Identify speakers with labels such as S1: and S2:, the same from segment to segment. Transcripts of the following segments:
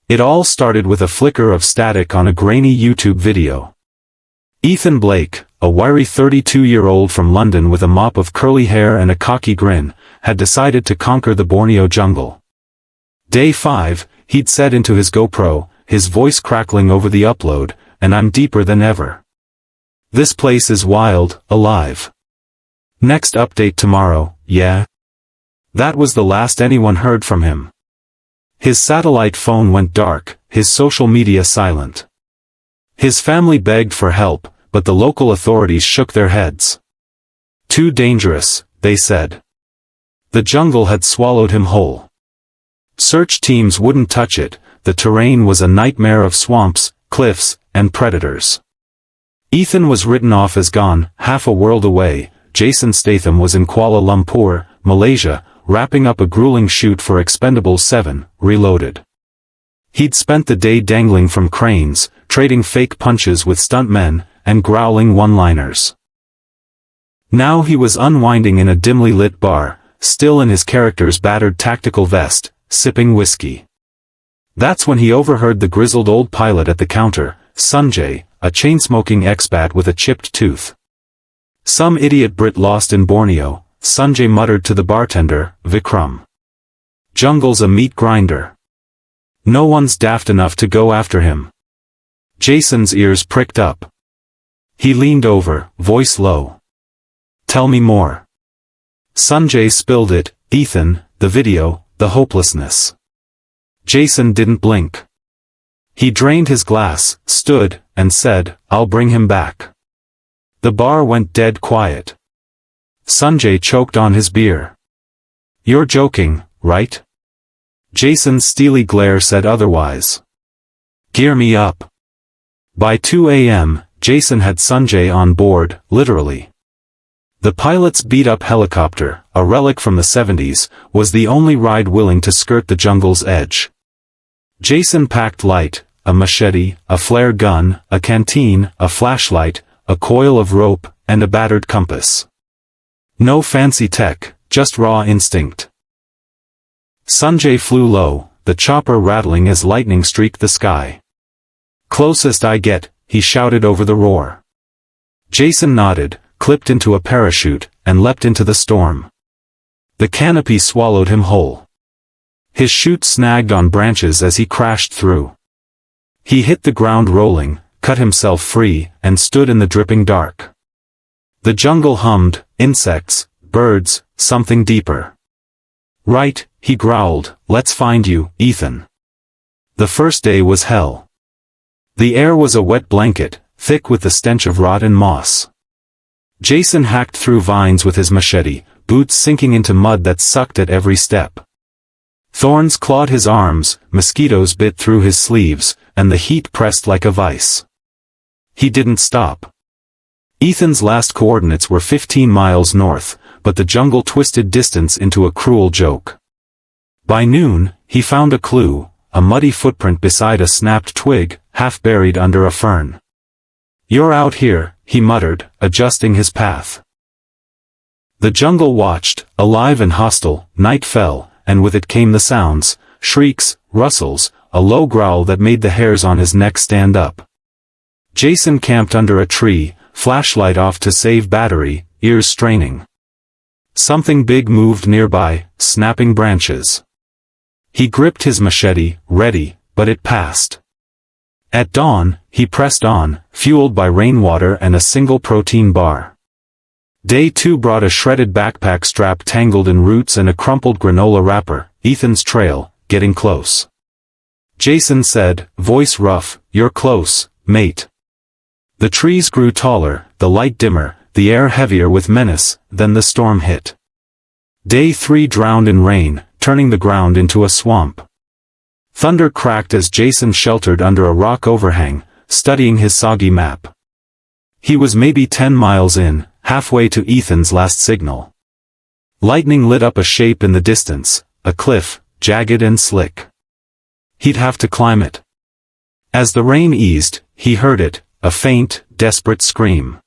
S1: It all started with a flicker of static on a grainy YouTube video. Ethan Blake, a wiry 32-year-old from London with a mop of curly hair and a cocky grin, had decided to conquer the Borneo jungle. Day 5, he'd set into his GoPro, his voice crackling over the upload, and I'm deeper than ever. This place is wild, alive. Next update tomorrow, yeah? That was the last anyone heard from him. His satellite phone went dark, his social media silent. His family begged for help, but the local authorities shook their heads. Too dangerous, they said. The jungle had swallowed him whole. Search teams wouldn't touch it, the terrain was a nightmare of swamps, cliffs, and predators. Ethan was written off as gone, half a world away. Jason Statham was in Kuala Lumpur, Malaysia, wrapping up a grueling shoot for Expendables 7, Reloaded. He'd spent the day dangling from cranes, trading fake punches with stuntmen, and growling one-liners. Now he was unwinding in a dimly lit bar, still in his character's battered tactical vest, sipping whiskey. That's when he overheard the grizzled old pilot at the counter, Sanjay, a chain-smoking expat with a chipped tooth. Some idiot Brit lost in Borneo, Sanjay muttered to the bartender, Vikram. Jungle's a meat grinder. No one's daft enough to go after him. Jason's ears pricked up. He leaned over, voice low. Tell me more. Sanjay spilled it, Ethan, the video, the hopelessness. Jason didn't blink. He drained his glass, stood, and said, I'll bring him back. The bar went dead quiet. Sanjay choked on his beer. You're joking, right? Jason's steely glare said otherwise. Gear me up. By 2 a.m., Jason had Sanjay on board, literally. The pilot's beat-up helicopter, a relic from the 70s, was the only ride willing to skirt the jungle's edge. Jason packed light, a machete, a flare gun, a canteen, a flashlight, a coil of rope, and a battered compass. No fancy tech, just raw instinct. Sanjay flew low, the chopper rattling as lightning streaked the sky. Closest I get, he shouted over the roar. Jason nodded, clipped into a parachute, and leapt into the storm. The canopy swallowed him whole. His chute snagged on branches as he crashed through. He hit the ground rolling, cut himself free, and stood in the dripping dark. The jungle hummed, insects, birds, something deeper. Right, he growled, let's find you, Ethan. The first day was hell. The air was a wet blanket, thick with the stench of rot and moss. Jason hacked through vines with his machete, boots sinking into mud that sucked at every step. Thorns clawed his arms, mosquitoes bit through his sleeves, and the heat pressed like a vice. He didn't stop. Ethan's last coordinates were 15 miles north, but the jungle twisted distance into a cruel joke. By noon, he found a clue, a muddy footprint beside a snapped twig, half buried under a fern. You're out here, he muttered, adjusting his path. The jungle watched, alive and hostile. Night fell, and with it came the sounds, shrieks, rustles, a low growl that made the hairs on his neck stand up. Jason camped under a tree, flashlight off to save battery, ears straining. Something big moved nearby, snapping branches. He gripped his machete, ready, but it passed. At dawn, he pressed on, fueled by rainwater and a single protein bar. Day 2 brought a shredded backpack strap tangled in roots and a crumpled granola wrapper, Ethan's trail, getting close. Jason said, voice rough, you're close, mate. The trees grew taller, the light dimmer, the air heavier with menace, then the storm hit. Day 3 drowned in rain, turning the ground into a swamp. Thunder cracked as Jason sheltered under a rock overhang, studying his soggy map. He was maybe 10 miles in, halfway to Ethan's last signal. Lightning lit up a shape in the distance, a cliff, jagged and slick. He'd have to climb it. As the rain eased, he heard it, a faint, desperate scream.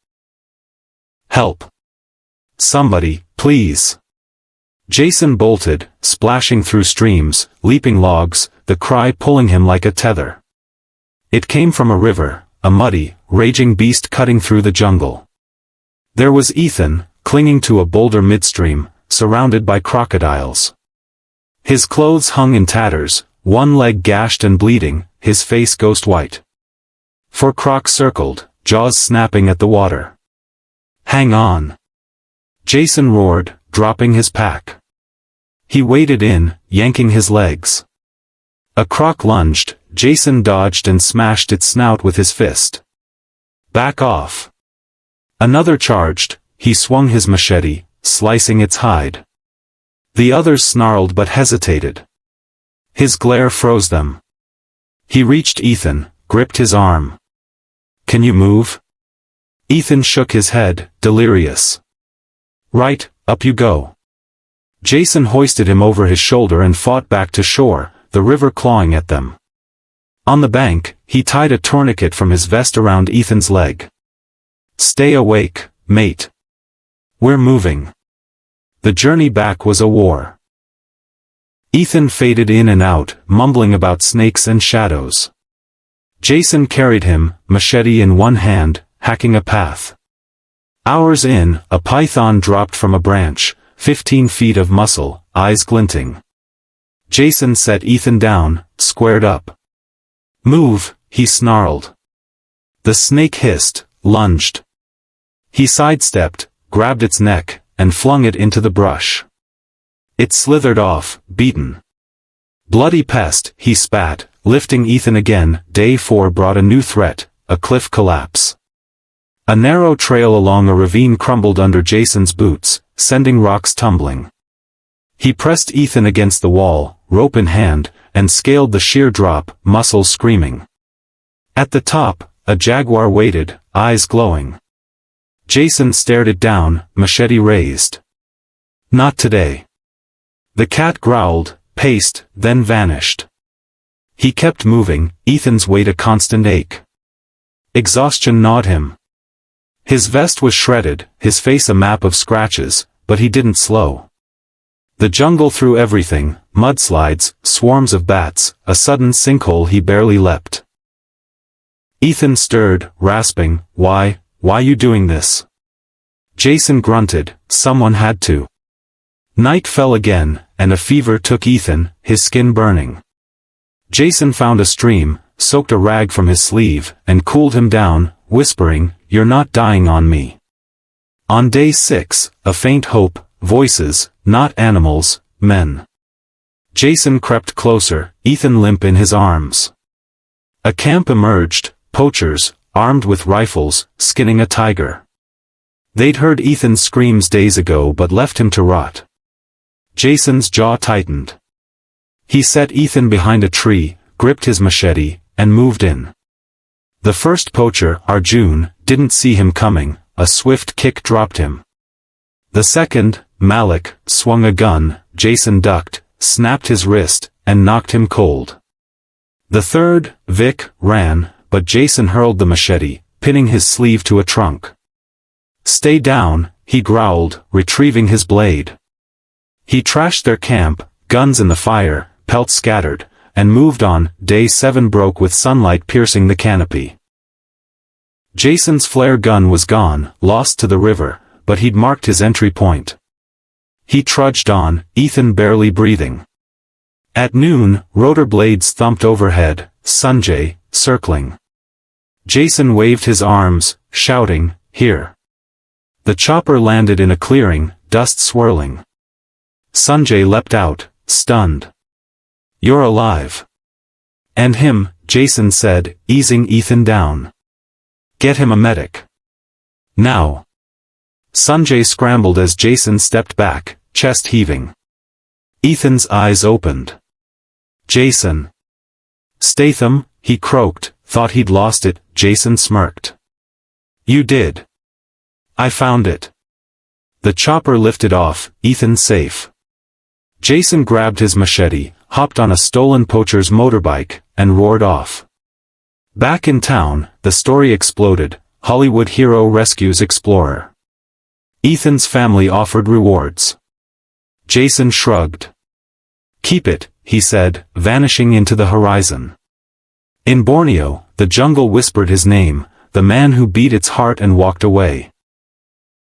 S1: Help! Somebody, please! Jason bolted, splashing through streams, leaping logs, the cry pulling him like a tether. It came from a river, a muddy, raging beast cutting through the jungle. There was Ethan, clinging to a boulder midstream, surrounded by crocodiles. His clothes hung in tatters, one leg gashed and bleeding, his face ghost white. Four crocs circled, jaws snapping at the water. "Hang on!" Jason roared, dropping his pack. He waded in, yanking his legs. A croc lunged, Jason dodged and smashed its snout with his fist. "Back off!" Another charged, he swung his machete, slicing its hide. The others snarled but hesitated. His glare froze them. He reached Ethan, gripped his arm. "Can you move?" Ethan shook his head, delirious. "Right, up you go." Jason hoisted him over his shoulder and fought back to shore, the river clawing at them. On the bank, he tied a tourniquet from his vest around Ethan's leg. "Stay awake, mate. We're moving." The journey back was a war. Ethan faded in and out, mumbling about snakes and shadows. Jason carried him, machete in one hand, hacking a path. Hours in, a python dropped from a branch, 15 feet of muscle, eyes glinting. Jason set Ethan down, squared up. "Move," he snarled. The snake hissed, lunged. He sidestepped, grabbed its neck, and flung it into the brush. It slithered off, beaten. "Bloody pest," he spat, lifting Ethan again. Day 4 brought a new threat, a cliff collapse. A narrow trail along a ravine crumbled under Jason's boots, sending rocks tumbling. He pressed Ethan against the wall, rope in hand, and scaled the sheer drop, muscles screaming. At the top, a jaguar waited, eyes glowing. Jason stared it down, machete raised. "Not today." The cat growled, paced, then vanished. He kept moving, Ethan's weight a constant ache. Exhaustion gnawed him. His vest was shredded, his face a map of scratches, but he didn't slow. The jungle threw everything, mudslides, swarms of bats, a sudden sinkhole he barely leapt. Ethan stirred, rasping, Why you doing this?" Jason grunted, "Someone had to." Night fell again, and a fever took Ethan, his skin burning. Jason found a stream, soaked a rag from his sleeve, and cooled him down, whispering, "You're not dying on me." On day 6, a faint hope, voices, not animals, men. Jason crept closer, Ethan limp in his arms. A camp emerged, poachers, armed with rifles, skinning a tiger. They'd heard Ethan's screams days ago but left him to rot. Jason's jaw tightened. He set Ethan behind a tree, gripped his machete, and moved in. The first poacher, Arjun, didn't see him coming, a swift kick dropped him. The second, Malik, swung a gun, Jason ducked, snapped his wrist, and knocked him cold. The third, Vic, ran, but Jason hurled the machete, pinning his sleeve to a trunk. "Stay down," he growled, retrieving his blade. He trashed their camp, guns in the fire, pelts scattered, and moved on. Day 7 broke with sunlight piercing the canopy. Jason's flare gun was gone, lost to the river, but he'd marked his entry point. He trudged on, Ethan barely breathing. At noon, rotor blades thumped overhead, Sanjay, circling. Jason waved his arms, shouting, "Here." The chopper landed in a clearing, dust swirling. Sanjay leapt out, stunned. "You're alive." "And him," Jason said, easing Ethan down. "Get him a medic. Now." Sanjay scrambled as Jason stepped back, chest heaving. Ethan's eyes opened. "Jason." "Statham," he croaked, thought he'd lost it. Jason smirked. "You did." "I found it." The chopper lifted off, Ethan safe. Jason grabbed his machete, hopped on a stolen poacher's motorbike, and roared off. Back in town, the story exploded, Hollywood hero rescues explorer. Ethan's family offered rewards. Jason shrugged. "Keep it," he said, vanishing into the horizon. In Borneo, the jungle whispered his name, the man who beat its heart and walked away.